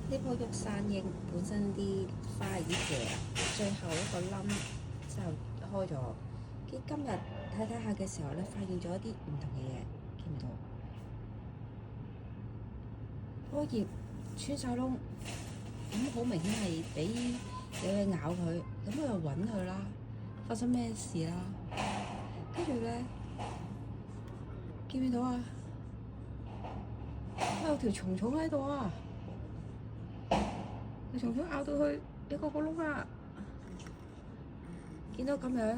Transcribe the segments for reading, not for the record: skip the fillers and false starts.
呢棵玉山櫻本身啲花係啲謝，最後一個冧之後開咗。今日睇下嘅時候咧，發現咗一啲唔同嘅嘢，見唔到？棵葉穿晒窿，咁好明顯係俾有嘢咬佢，咁我又揾佢啦，發生咩事啦？跟住咧，見唔見到啊？有條蟲蟲喺度啊！條蟲蟲咬到佢一個個窿啊！見到咁樣，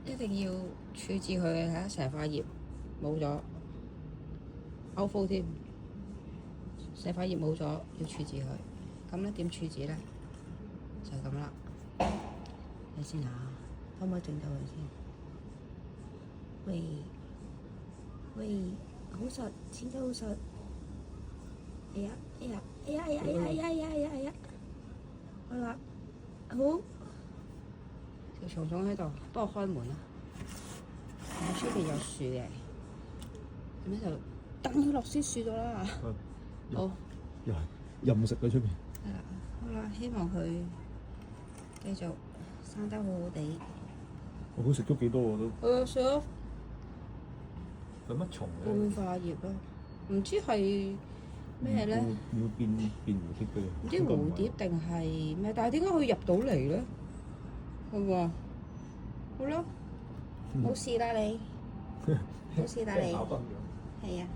一定要處置佢嘅，睇下成塊葉冇咗，歐風添，成塊葉冇咗，要處置佢。咁咧點處置咧？就係咁啦。睇先啊，可唔可以整到佢先？喂喂，好實，剪得好實。哎呀哎呀哎呀哎呀哎呀哎呀哎呀哎呀哎呀！好啦，好。條蟲蟲喺度，幫我開門啦。出邊有樹嘅，咁咧就等佢落啲樹度啦。好。又係任食喺出邊。係啦，好啦，希望佢繼續生得好好地。我估食咗幾多我都。食咗係乜蟲咧？半化葉咯，唔知係咩咧？會變蝴蝶嘅。唔知蝴蝶定係咩？但係點解佢入到嚟咧？係喎，好啦，冇事啦你，冇事啦你，係啊。